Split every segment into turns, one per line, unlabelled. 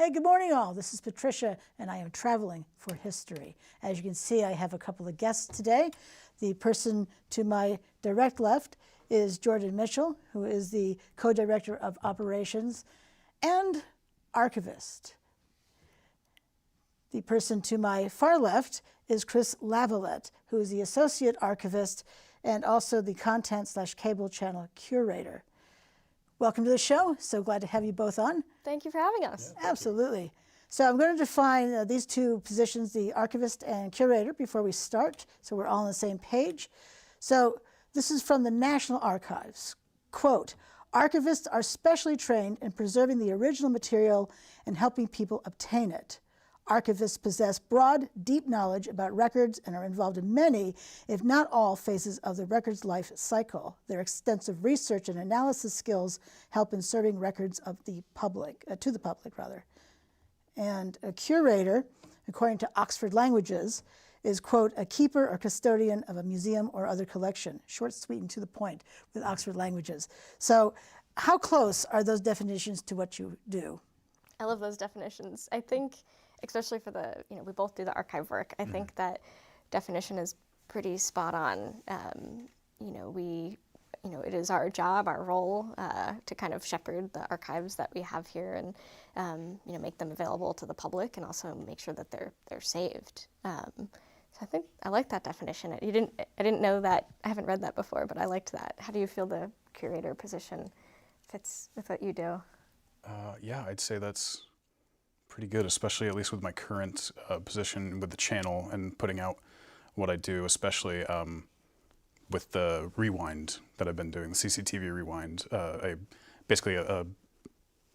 Hey, good morning all. This is Patricia and I am traveling for history. As you can see, I have a couple of guests today. The person to my direct left is Jordan Mitchell, who is the co-director of operations and archivist. The person to my far left is Chris Lavalette, who is the associate archivist and also the content/cable channel curator. Welcome to the show. So glad to have you both on.
Thank you for having us.
Yeah, absolutely. So I'm going to define these two positions, the archivist and curator, before we start, so we're all on the same page. So this is from the National Archives. Quote, "Archivists are specially trained in preserving the original material and helping people obtain it. Archivists possess broad, deep knowledge about records and are involved in many, if not all, phases of the record's life cycle. Their extensive research and analysis skills help in serving records of the public, to the public, rather. And a curator, according to Oxford Languages, is, quote, a keeper or custodian of a museum or other collection. Short, sweet, and to the point with Oxford Languages. So how close are those definitions to what you do?
I love those definitions. I think, especially for the, we both do the archive work, I think that definition is pretty spot on. It is our job, our role, to kind of shepherd the archives that we have here and, make them available to the public and also make sure that they're saved. So I think I like that definition. I didn't know that, I haven't read that before, but I liked that. How do you feel the curator position fits with what you do?
Yeah, I'd say that's pretty good, especially at least with my current position with the channel and putting out what I do, especially with the rewind that I've been doing, the CCTV rewind, basically a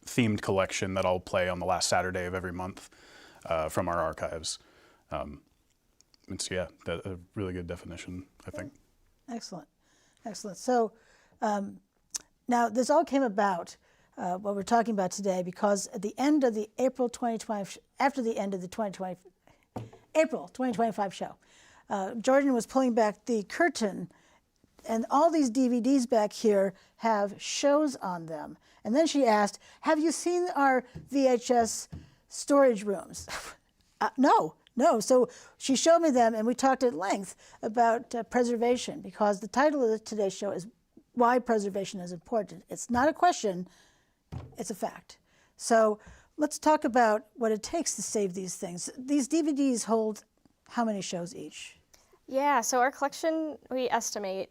themed collection that I'll play on the last Saturday of every month from our archives. It's, yeah, a really good definition, I think.
Excellent, excellent. So now this all came about, what we're talking about today, because at the end of the April 2025 show, Jordan was pulling back the curtain, and all these DVDs back here have shows on them. And then she asked, have you seen our VHS storage rooms? No. So she showed me them, and we talked at length about preservation, because the title of today's show is Why Preservation is Important. It's not a question, it's a fact. So let's talk about what it takes to save these things. These DVDs hold how many shows each?
Yeah, so our collection, we estimate,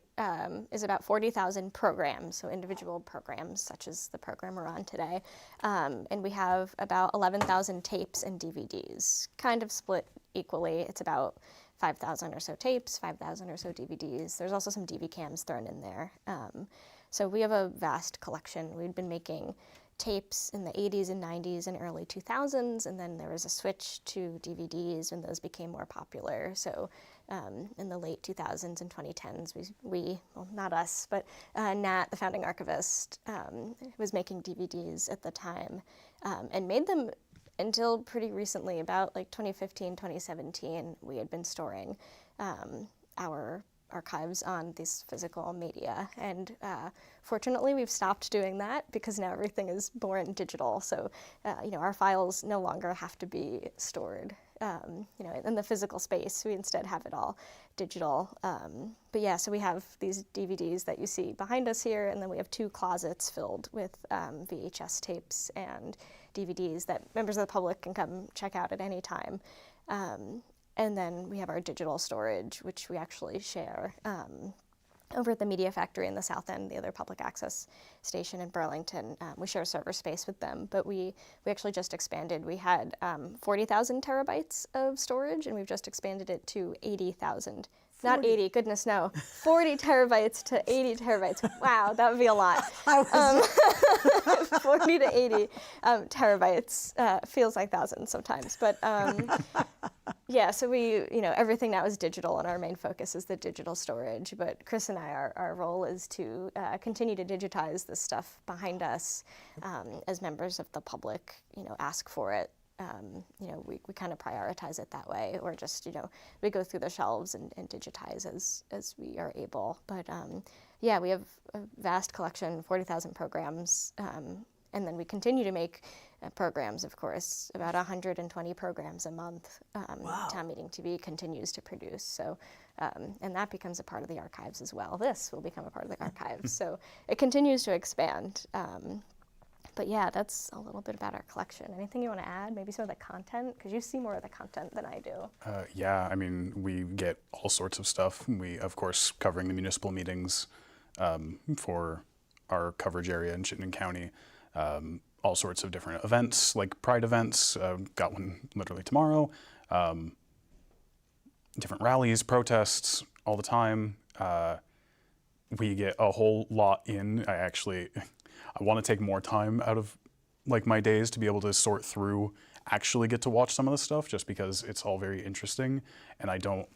is about 40,000 programs, so individual programs, such as the program we're on today. And we have about 11,000 tapes and DVDs, kind of split equally. It's about 5,000 or so tapes, 5,000 or so DVDs. There's also some DV cams thrown in there. So we have a vast collection. We'd been making tapes in the 80s and 90s and early 2000s, and then there was a switch to DVDs when those became more popular. So in the late 2000s and 2010s, well, not us, but Nat, the founding archivist, was making DVDs at the time and made them until pretty recently, about like 2015, 2017, we had been storing our archives on these physical media. And fortunately, we've stopped doing that because now everything is born digital. So, our files no longer have to be stored, in the physical space. We instead have it all digital. But yeah, so we have these DVDs that you see behind us here, and then we have 2 closets filled with VHS tapes and DVDs that members of the public can come check out at any time. And then we have our digital storage, which we actually share over at the Media Factory in the South End, the other public access station in Burlington. We share server space with them, but we actually just expanded. We had 40,000 terabytes of storage, and we've just expanded it to 80,000. Not 80, goodness no. 40 terabytes to 80 terabytes. Wow, that would be a lot. 40 to 80 terabytes feels like thousands sometimes. But yeah, so everything now is digital, and our main focus is the digital storage. But Chris and I, our role is to continue to digitize this stuff behind us as members of the public, ask for it. We kind of prioritize it that way, or just, we go through the shelves and digitize as we are able. But yeah, we have a vast collection, 40,000 programs, And then we continue to make programs, of course, about 120 programs a month.
Wow.
Town Meeting TV continues to produce. So, and that becomes a part of the archives as well. This will become a part of the archives. So it continues to expand. But yeah, that's a little bit about our collection. Anything you want to add? Maybe some of the content? Because you see more of the content than I do.
Yeah, I mean, we get all sorts of stuff. We, of course, covering the municipal meetings for our coverage area in Chittenden County. All sorts of different events, like Pride events. Got one literally tomorrow. Different rallies, protests, all the time. We get a whole lot in. I want to take more time out of like my days to be able to sort through, actually get to watch some of the stuff, just because it's all very interesting. And I don't,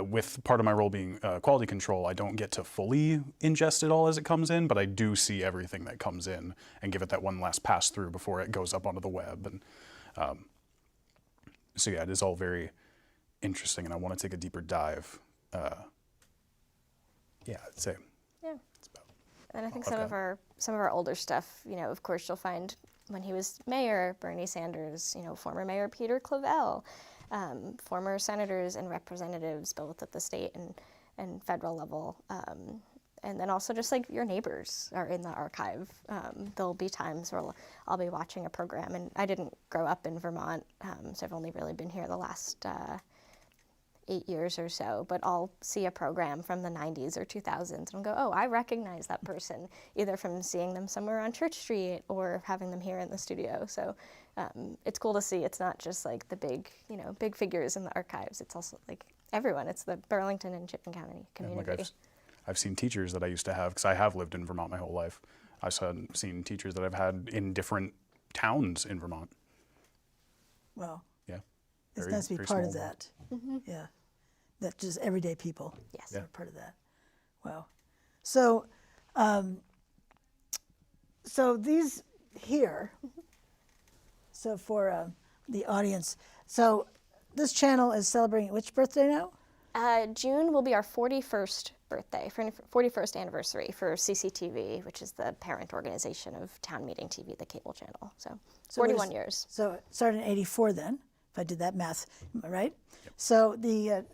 with part of my role being quality control, I don't get to fully ingest it all as it comes in, but I do see everything that comes in and give it that one last pass through before it goes up onto the web. And so yeah, it is all very interesting, and I want to take a deeper dive. Yeah, I'd say.
Yeah.
It's about.
And I think some of our older stuff, you know, of course, you'll find when he was mayor, Bernie Sanders, you know, former Mayor Peter Clavell, former senators and representatives, both at the state and federal level. And then also just like your neighbors are in the archive. There'll be times where I'll be watching a program, and I didn't grow up in Vermont, so I've only really been here the last 8 years or so, but I'll see a program from the 90s or 2000s and I'll go, oh, I recognize that person, either from seeing them somewhere on Church Street or having them here in the studio. So it's cool to see. It's not just like the big, you know, big figures in the archives. It's also like everyone. It's the Burlington and Chittenden County community.
Like I've seen teachers that I used to have, because I have lived in Vermont my whole life. I've seen teachers that I've had in different towns in Vermont.
Wow.
Yeah.
It's nice to be part of that. Mm-hmm. Yeah. That just everyday people.
Yes.
Are part of that. Wow. So, so these here, so for the audience, so this channel is celebrating which birthday now?
June will be our 41st birthday, 41st anniversary for CCTV, which is the parent organization of Town Meeting TV, the cable channel. So 41 years.
So it started in '84 then, if I did that math right. Yep. So the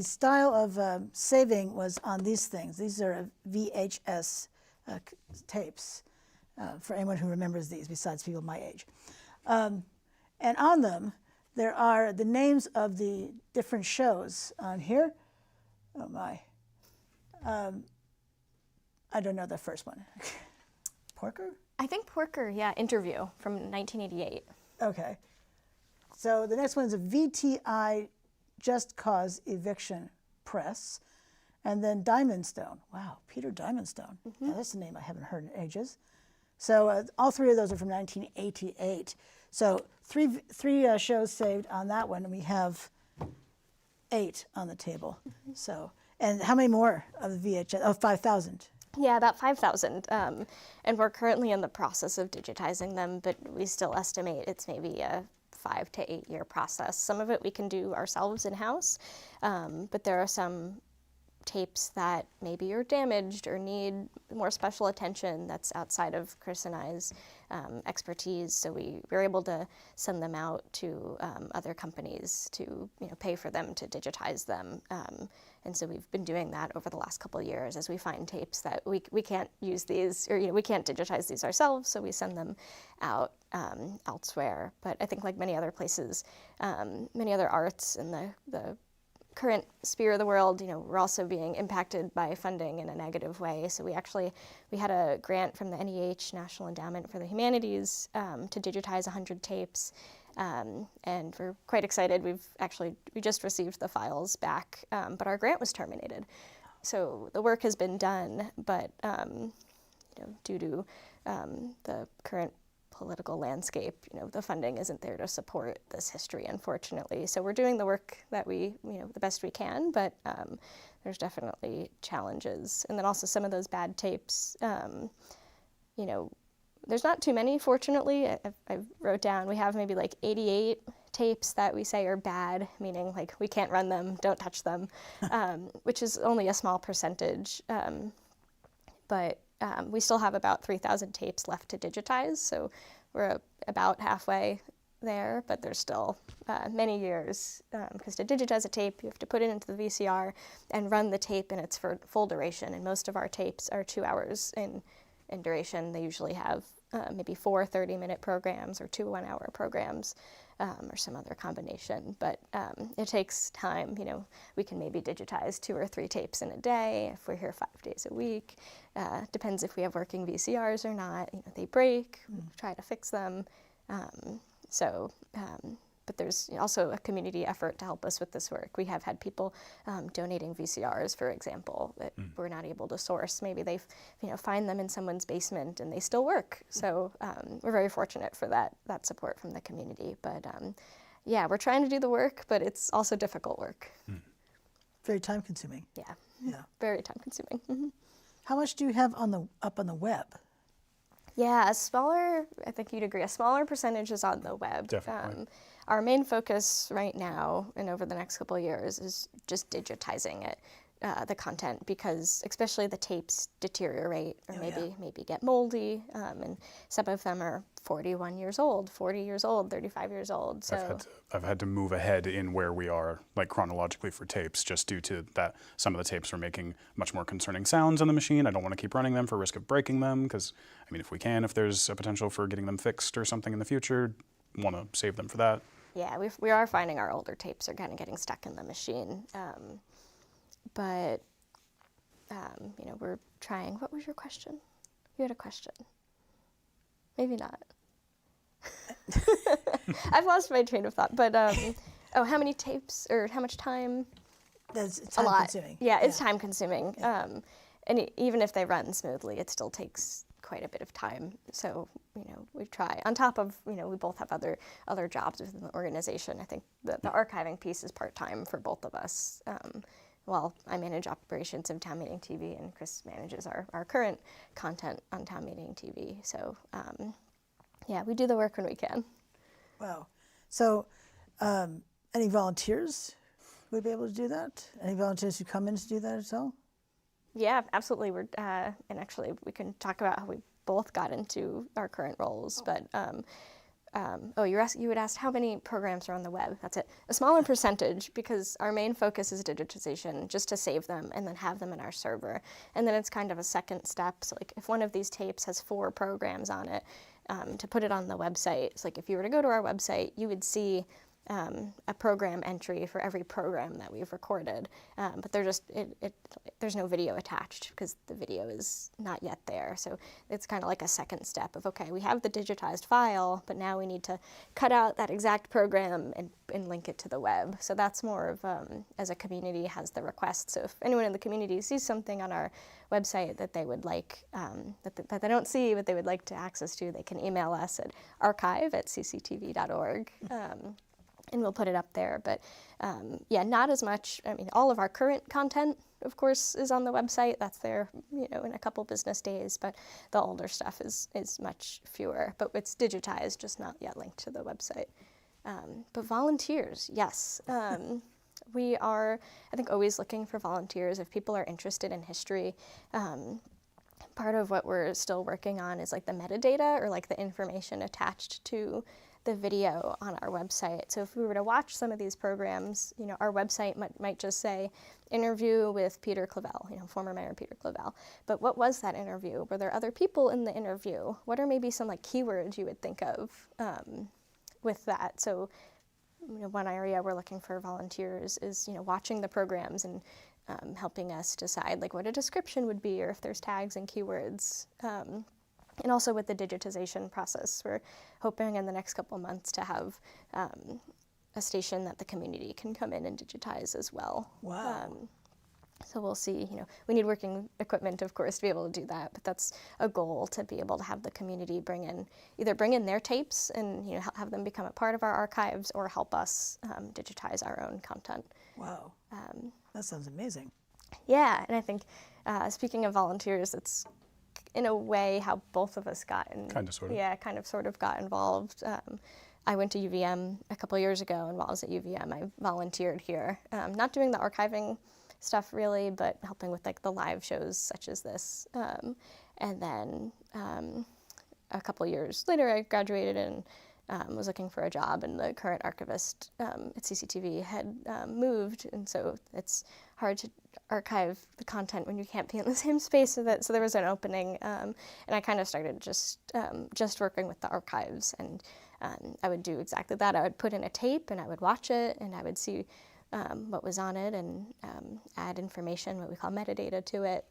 style of saving was on these things. These are VHS tapes, for anyone who remembers these, besides people my age. And on them, there are the names of the different shows on here. Oh my. I don't know the first one. Porker?
I think Porker, yeah, Interview from 1988.
Okay. So the next one is a VTI Just Cause Eviction Press. And then Diamondstone. Wow, Peter Diamondstone. Mm-hmm. Now, that's a name I haven't heard in ages. So all three of those are from 1988. So three shows saved on that one, and we have 8 on the table. Mm-hmm. So, and how many more of the VHS? Oh, 5,000.
Yeah, about 5,000. And we're currently in the process of digitizing them, but we still estimate it's maybe a 5 to 8 year process. Some of it we can do ourselves in-house, but there are some tapes that maybe are damaged or need more special attention that's outside of Chris and I's expertise. So we were able to send them out to other companies to pay for them to digitize them. And so we've been doing that over the last couple of years as we find tapes that we can't use these, or we can't digitize these ourselves, so we send them out elsewhere. But I think like many other places, many other arts in the current sphere of the world, we're also being impacted by funding in a negative way. So we had a grant from the NEH, National Endowment for the Humanities, to digitize 100 tapes. And we're quite excited. We just received the files back, but our grant was terminated. So the work has been done, but due to the current political landscape, the funding isn't there to support this history, unfortunately. So we're doing the work that we, the best we can, but there's definitely challenges. And then also some of those bad tapes, there's not too many, fortunately. I wrote down, we have maybe like 88 tapes that we say are bad, meaning like we can't run them, don't touch them, which is only a small percentage. But we still have about 3,000 tapes left to digitize, so we're about halfway there, but there's still many years, because to digitize a tape, you have to put it into the VCR and run the tape in its full duration, and most of our tapes are 2 hours in duration. They usually have maybe 4 30-minute programs or 2 one-hour programs, or some other combination, but it takes time. We can maybe digitize 2 or 3 tapes in a day if we're here 5 days a week. Depends if we have working VCRs or not. They break, we try to fix them. But there's also a community effort to help us with this work. We have had people donating VCRs, for example, that we're not able to source. Maybe they find them in someone's basement and they still work. So we're very fortunate for that support from the community. But yeah, we're trying to do the work, but it's also difficult work.
Very time consuming.
Yeah, very time consuming. Mm-hmm.
How much do you have up on the web?
Yeah, I think you'd agree, a smaller percentage is on the web.
Definitely.
Our main focus right now and over the next couple of years is just digitizing it, the content, because especially the tapes deteriorate or maybe get moldy, and some of them are 41 years old, 40 years old, 35 years old. So
I've had to move ahead in where we are, like chronologically for tapes, just due to that. Some of the tapes are making much more concerning sounds on the machine. I don't want to keep running them for risk of breaking them, because if there's a potential for getting them fixed or something in the future, want to save them for that.
Yeah, we are finding our older tapes are kind of getting stuck in the machine. But we're trying. What was your question? You had a question. Maybe not. I've lost my train of thought. But how many tapes or how much time?
It's time consuming.
Yeah, it's time consuming. Yeah. And even if they run smoothly, it still takes quite a bit of time. So we try. On top of we both have other jobs within the organization. I think the archiving piece is part-time for both of us. While I manage operations of Town Meeting TV, and Chris manages our current content on Town Meeting TV. So yeah, we do the work when we can.
Wow. So any volunteers who would be able to do that? Any volunteers who come in to do that as well?
Yeah, absolutely. And actually we can talk about how we both got into our current roles, but you had asked how many programs are on the web. That's it. A smaller percentage, because our main focus is digitization, just to save them and then have them in our server. And then it's kind of a second step. So like if one of these tapes has 4 programs on it, to put it on the website. It's like if you were to go to our website, you would see a program entry for every program that we've recorded, but there's no video attached because the video is not yet there. So it's kind of like a second step of, okay, we have the digitized file, but now we need to cut out that exact program and link it to the web. So that's more of, as a community has the request. So if anyone in the community sees something on our website that they would like, that they don't see but they would like to access to, they can email us at archive@cctv.org. And we'll put it up there. But yeah, not as much. All of our current content, of course, is on the website. That's there, in a couple business days. But the older stuff is much fewer. But it's digitized, just not yet linked to the website. But volunteers, yes. We are, I think, always looking for volunteers. If people are interested in history, part of what we're still working on is like the metadata, or like the information attached to the video on our website. So if we were to watch some of these programs, our website might just say interview with Peter Clavell, former Mayor Peter Clavell. But what was that interview? Were there other people in the interview? What are maybe some like keywords you would think of with that? So one area we're looking for volunteers is watching the programs and helping us decide like what a description would be, or if there's tags and keywords. And also with the digitization process, we're hoping in the next couple of months to have a station that the community can come in and digitize as well.
Wow.
So we'll see, we need working equipment, of course, to be able to do that, but that's a goal, to be able to have the community bring in their tapes and have them become a part of our archives, or help us digitize our own content.
Wow. That sounds amazing.
Yeah, and I think speaking of volunteers, it's in a way how both of us got sort of got involved. I went to UVM a couple years ago, and while I was at UVM, I volunteered here, not doing the archiving stuff really, but helping with like the live shows such as this. And then a couple years later, I graduated and was looking for a job, and the current archivist at CCTV had moved, and so it's hard to archive the content when you can't be in the same space. So there was an opening, and I kind of started just working with the archives, and I would do exactly that. I would put in a tape, and I would watch it, and I would see what was on it, and add information, what we call metadata, to it.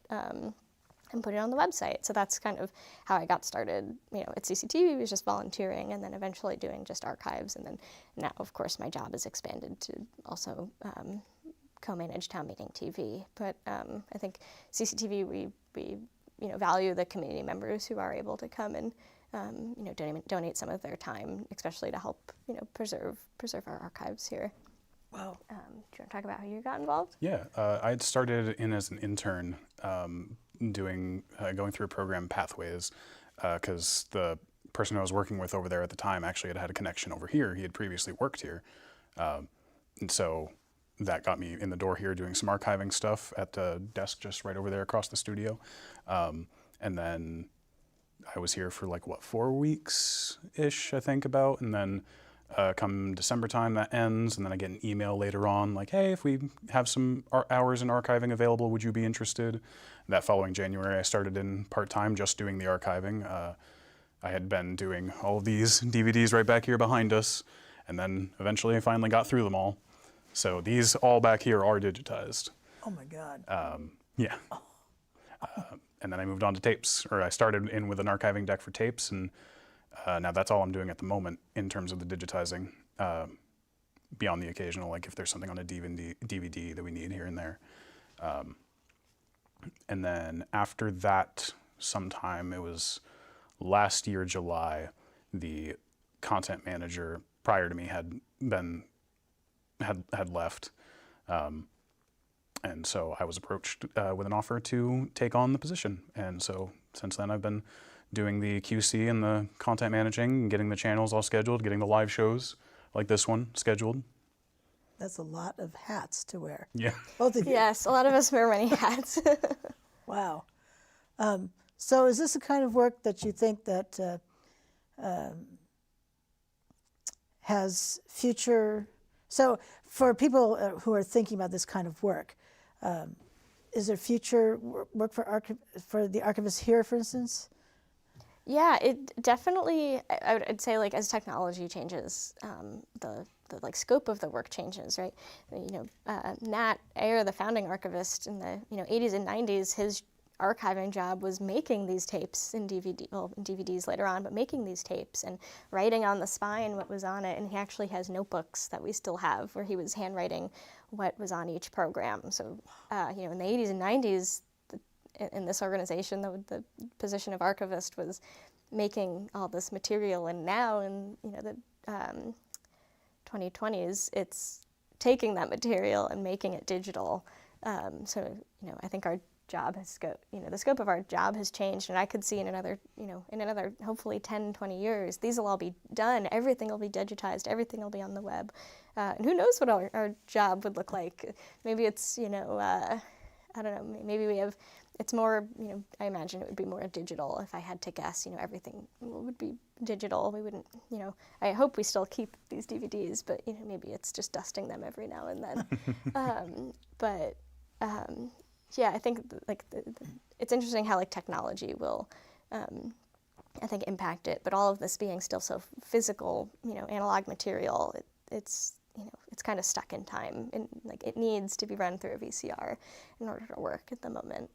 And put it on the website. So that's kind of how I got started. At CCTV, was just volunteering, and then eventually doing just archives. And then now, of course, my job has expanded to also co-manage Town Meeting TV. But I think CCTV, we value the community members who are able to come and donate some of their time, especially to help preserve our archives here.
Wow.
Do you want to talk about how you got involved?
Yeah, I had started in as an intern, going through a program, Pathways, because the person I was working with over there at the time actually had a connection over here. He had previously worked here, and so that got me in the door here doing some archiving stuff at the desk just right over there across the studio, and then I was here for 4 weeks-ish, I think, about, and then come December time, that ends, and then I get an email later on hey, if we have some hours in archiving available, would you be interested? That following January, I started in part-time just doing the archiving. I had been doing all of these DVDs right back here behind us, and then eventually I finally got through them all. So these all back here are digitized.
Oh my God.
Yeah. And then I moved on to tapes, or I started in with an archiving deck for tapes, and now that's all I'm doing at the moment in terms of the digitizing, beyond the occasional, if there's something on a DVD that we need here and there. And then after that, sometime, it was last year, July, the content manager prior to me had left. And so I was approached with an offer to take on the position. And so since then I've been doing the QC and the content managing, getting the channels all scheduled, getting the live shows like this one scheduled.
That's a lot of hats to wear.
Yeah.
Both of you.
Yes, a lot of us wear many hats.
Wow. So is this the kind of work that you think that has future? So for people who are thinking about this kind of work, is there future work for the archivists here, for instance?
Yeah, it definitely, I'd say as technology changes, the scope of the work changes, right? Nat Ayer, the founding archivist in the 80s and 90s, his archiving job was making these tapes in DVDs later on, but making these tapes and writing on the spine what was on it. And he actually has notebooks that we still have where he was handwriting what was on each program. So, in the 80s and 90s, in this organization, the position of archivist was making all this material, and now in the 2020s, it's taking that material and making it digital. So I think our job has the scope of our job has changed, and I could see in another hopefully 10, 20 years, these will all be done. Everything will be digitized. Everything will be on the web. And who knows what our job would look like? Maybe it's I don't know. Maybe we have. It's more, I imagine it would be more digital. If I had to guess, everything would be digital. We wouldn't, I hope we still keep these DVDs, but maybe it's just dusting them every now and then. Yeah, I think it's interesting how technology will, I think, impact it. But all of this being still so physical, analog material, it's kind of stuck in time, and it needs to be run through a VCR in order to work at the moment.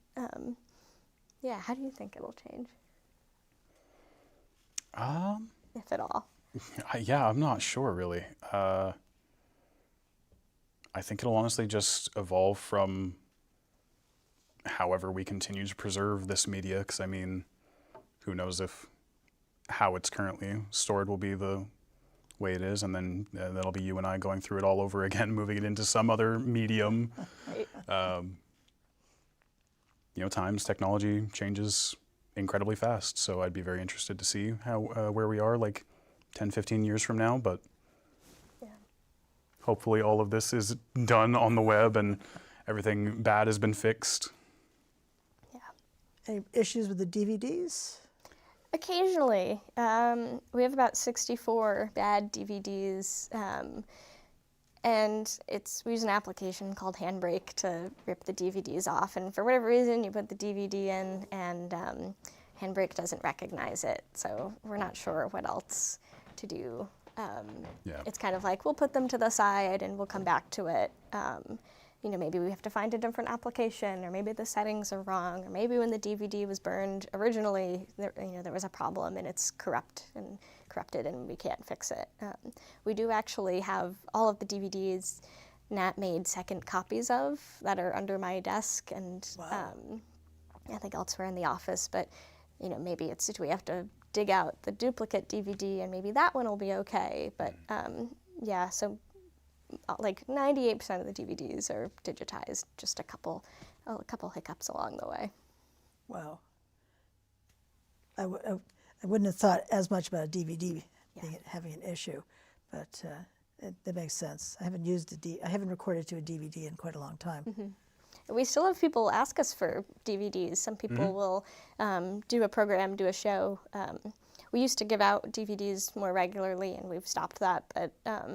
Yeah, how do you think it'll change? If at all.
Yeah, I'm not sure really. I think it'll honestly just evolve from however we continue to preserve this media, because who knows if how it's currently stored will be the way it is, and then that'll be you and I going through it all over again, moving it into some other medium.
Right.
Technology changes incredibly fast, so I'd be very interested to see how where we are 10, 15 years from now, but
Yeah.
hopefully all of this is done on the web and everything bad has been fixed.
Yeah.
Any issues with the DVDs?
Occasionally. We have about 64 bad DVDs, and we use an application called Handbrake to rip the DVDs off, and for whatever reason you put the DVD in and Handbrake doesn't recognize it, so we're not sure what else to do. It's kind of like, we'll put them to the side and we'll come back to it. Maybe we have to find a different application, or maybe the settings are wrong, or maybe when the DVD was burned originally, there was a problem and it's corrupted and we can't fix it. We do actually have all of the DVDs Nat made second copies of that are under my desk and I think elsewhere in the office, but maybe we have to dig out the duplicate DVD and maybe that one will be okay. But so like 98% of the DVDs are digitized, just a couple hiccups along the way.
Wow. I wouldn't have thought as much about a DVD having an issue, but that makes sense. I haven't recorded to a DVD in quite a long time.
Mm-hmm. We still have people ask us for DVDs. Some people will do a program, do a show. We used to give out DVDs more regularly, and we've stopped that. But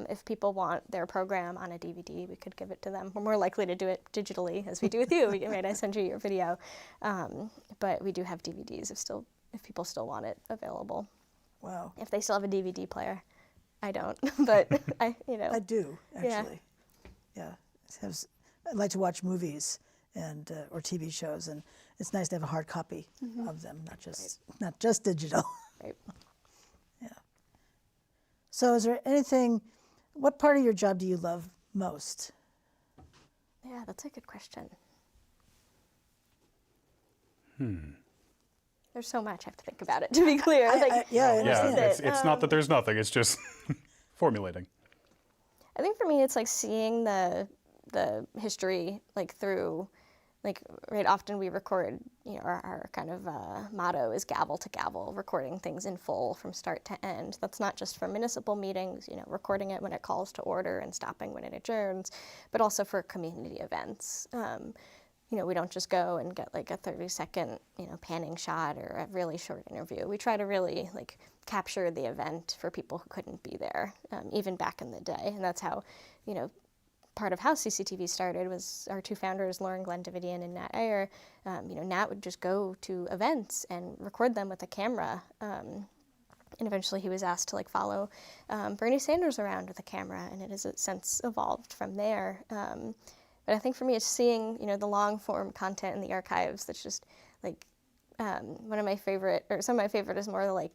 if people want their program on a DVD, we could give it to them. We're more likely to do it digitally, as we do with you. Right? I send you your video. But we do have DVDs if people still want it available.
Wow.
If they still have a DVD player. I don't, but I
do, actually. Yeah. I like to watch movies and or TV shows, and it's nice to have a hard copy of them, not just digital.
Right.
Yeah. So is there what part of your job do you love most?
Yeah, that's a good question. There's so much I have to think about it, to be clear.
I understand.
It's not that there's nothing, it's just formulating.
I think for me it's like seeing the history through right, often we record, our kind of motto is gavel to gavel, recording things in full from start to end. That's not just for municipal meetings, recording it when it calls to order and stopping when it adjourns, but also for community events. We don't just go and get a 30-second, panning shot or a really short interview. We try to really capture the event for people who couldn't be there, even back in the day. And that's how, part of how CCTV started was our two founders, Lauren Glendavidian and Nat Ayer. Nat would just go to events and record them with a camera. And eventually he was asked to follow Bernie Sanders around with a camera, and it has since evolved from there. But I think for me it's seeing, the long form content in the archives that's just one of my favorite, or some of my favorite is more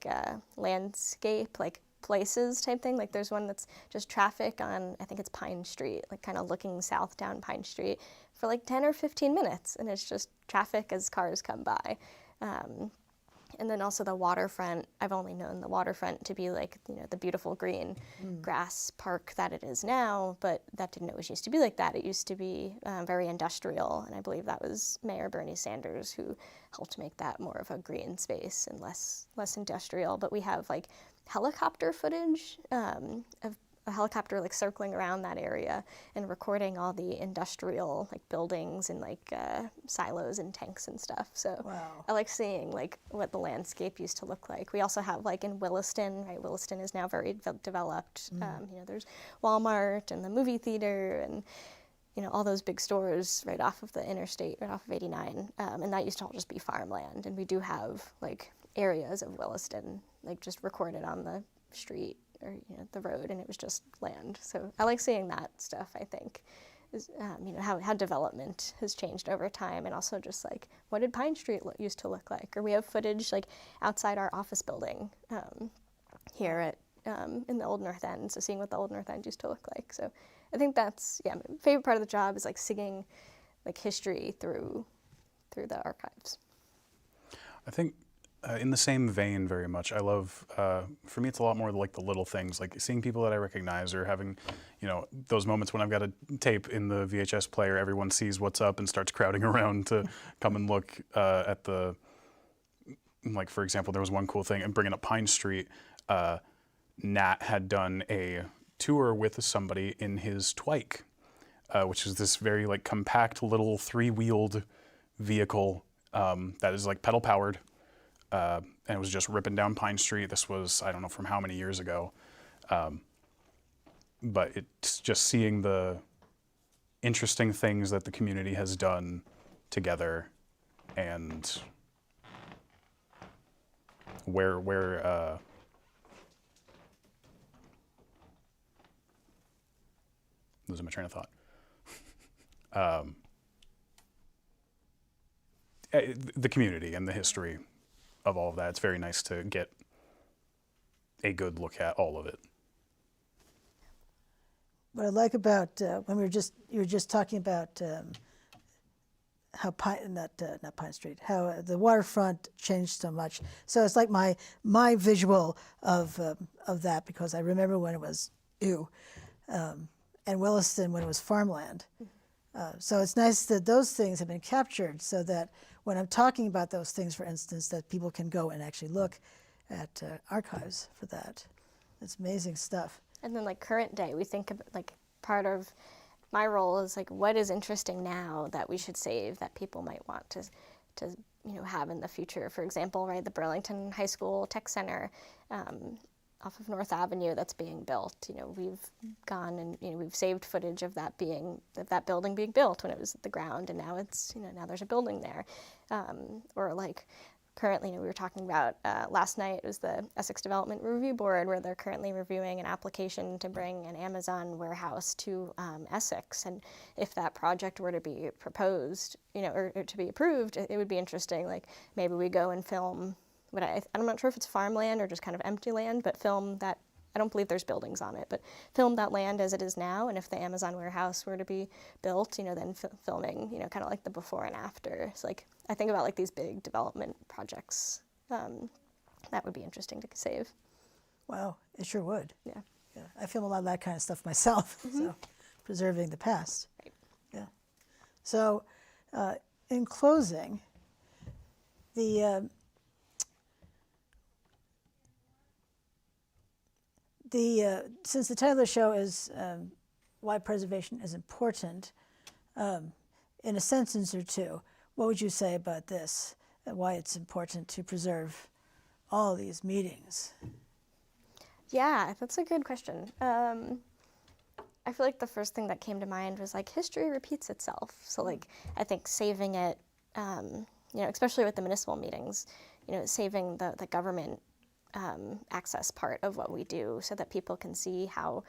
landscape, places type thing. There's one that's just traffic on, I think it's Pine Street, kind of looking south down Pine Street for 10 or 15 minutes, and it's just traffic as cars come by. And then also the waterfront, I've only known the waterfront to be the beautiful green grass park that it is now, but that didn't always used to be like that. It used to be very industrial, and I believe that was Mayor Bernie Sanders who helped make that more of a green space and less industrial. But we have helicopter footage of a helicopter circling around that area and recording all the industrial buildings and silos and tanks and stuff. So
wow.
I like seeing what the landscape used to look like. We also have in Williston, right? Williston is now very developed. There's Walmart and the movie theater and all those big stores right off of the interstate, right off of 89. And that used to all just be farmland. And we do have areas of Williston just recorded on the street or the road, and it was just land. So I like seeing that stuff. I think is how development has changed over time, and also just what did Pine Street used to look like. Or we have footage outside our office building here at in the Old North End, so seeing what the Old North End used to look like. So I think that's my favorite part of the job is seeing history through the archives.
I think in the same vein very much, I love, for me it's a lot more the little things, seeing people that I recognize, or having, those moments when I've got a tape in the VHS player, everyone sees what's up and starts crowding around to come and look at the, for example, there was one cool thing, and bringing up Pine Street, Nat had done a tour with somebody in his Twike, which is this very compact little three-wheeled vehicle that is like pedal powered, and it was just ripping down Pine Street. This was, I don't know from how many years ago, but it's just seeing the interesting things that the community has done together, and where losing my train of thought. The community and the history of all of that. It's very nice to get a good look at all of it.
What I like about when you were just talking about how not Pine Street, how the waterfront changed so much. So it's like my visual of that, because I remember when it was and Williston when it was farmland. So it's nice that those things have been captured, so that when I'm talking about those things, for instance, that people can go and actually look at archives for that. It's amazing stuff.
And then like current day, we think of like part of my role is like what is interesting now that we should save that people might want to have in the future. For example, right, the Burlington High School Tech Center off of North Avenue that's being built. We've gone and we've saved footage of that building being built when it was at the ground, and now it's now there's a building there. Or like currently, we were talking about last night, it was the Essex Development Review Board, where they're currently reviewing an application to bring an Amazon warehouse to Essex. And if that project were to be proposed, or to be approved, it would be interesting. Like maybe we go and film, I'm not sure if it's farmland or just kind of empty land, but film that. I don't believe there's buildings on it, but film that land as it is now, and if the Amazon warehouse were to be built, then filming, kind of like the before and after. So like I think about like these big development projects that would be interesting to save.
Wow, it sure would.
Yeah.
Yeah, I film a lot of that kind of stuff myself. So preserving the past.
Right.
Yeah. So in closing, since the title of the show is why preservation is important, in a sentence or two, what would you say about this, and why it's important to preserve all these meetings?
Yeah, that's a good question. I feel like the first thing that came to mind was like history repeats itself. So like I think saving it, especially with the municipal meetings, saving the government access part of what we do, so that people can see how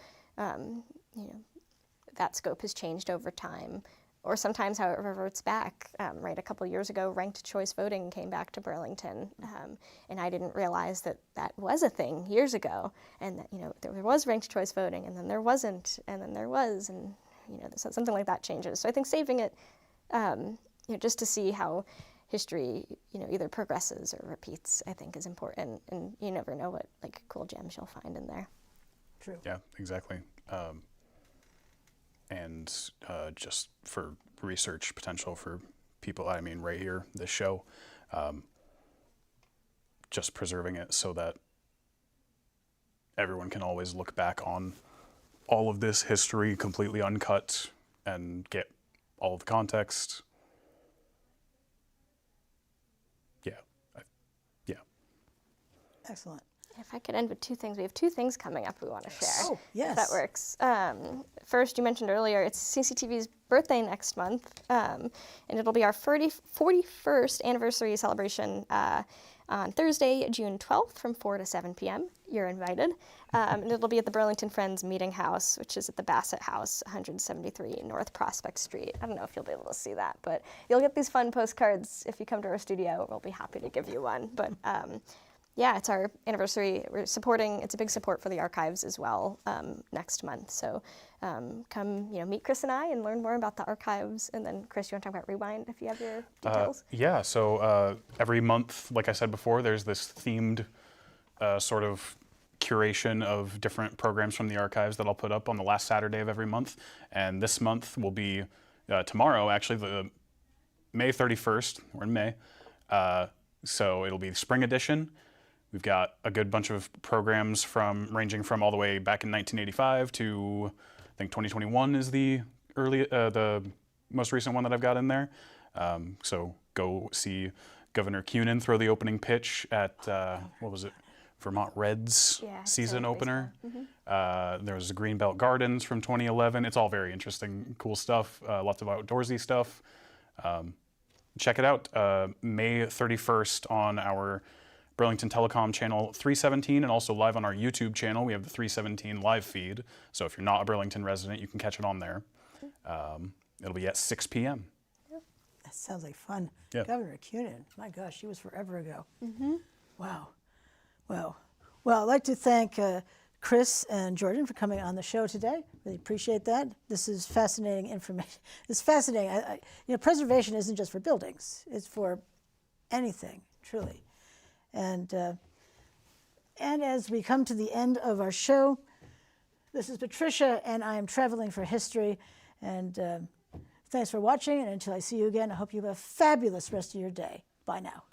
that scope has changed over time, or sometimes how it reverts back. Right, a couple years ago, ranked choice voting came back to Burlington, and I didn't realize that was a thing years ago, and that there was ranked choice voting, and then there wasn't, and then there was, and so something like that changes. So I think saving it, just to see how history, either progresses or repeats, I think is important, and you never know what like cool gems you'll find in there.
True.
Yeah, exactly. And just for research potential for people, right here, this show, just preserving it so that everyone can always look back on all of this history completely uncut and get all of the context.
Excellent.
If I could end with two things. We have two things coming up we want to share.
Oh, yes.
If that works. First, you mentioned earlier, it's CCTV's birthday next month, and it'll be our 41st anniversary celebration on Thursday, June 12th from 4 to 7 p.m. You're invited. And it'll be at the Burlington Friends Meeting House, which is at the Bassett House, 173 North Prospect Street. I don't know if you'll be able to see that, but you'll get these fun postcards if you come to our studio. We'll be happy to give you one. But yeah, it's our anniversary. We're supporting, it's a big support for the archives as well next month. So come, meet Chris and I and learn more about the archives. And then, Chris, you want to talk about Rewind if you have your details?
Yeah, so every month, like I said before, there's this themed sort of curation of different programs from the archives that I'll put up on the last Saturday of every month. And this month will be tomorrow, actually, the May 31st. We're in May. So it'll be the spring edition. We've got a good bunch of programs ranging from all the way back in 1985 to I think 2021 is the most recent one that I've got in there. So go see Governor Cunin throw the opening pitch at, what was it, Vermont Reds season opener. There was the Greenbelt Gardens from 2011. It's all very interesting, cool stuff, lots of outdoorsy stuff. Check it out, May 31st on our Burlington Telecom channel 317, and also live on our YouTube channel. We have the 317 live feed. So if you're not a Burlington resident, you can catch it on there. It'll be at 6 p.m.
That sounds like fun.
Yeah.
Governor Cunin, my gosh, she was forever ago. Wow. Well, I'd like to thank Chris and Jordan for coming on the show today. Really appreciate that. This is fascinating information. It's fascinating. Preservation isn't just for buildings. It's for anything, truly. And as we come to the end of our show, this is Patricia, and I am traveling for history. And thanks for watching. And until I see you again, I hope you have a fabulous rest of your day. Bye now.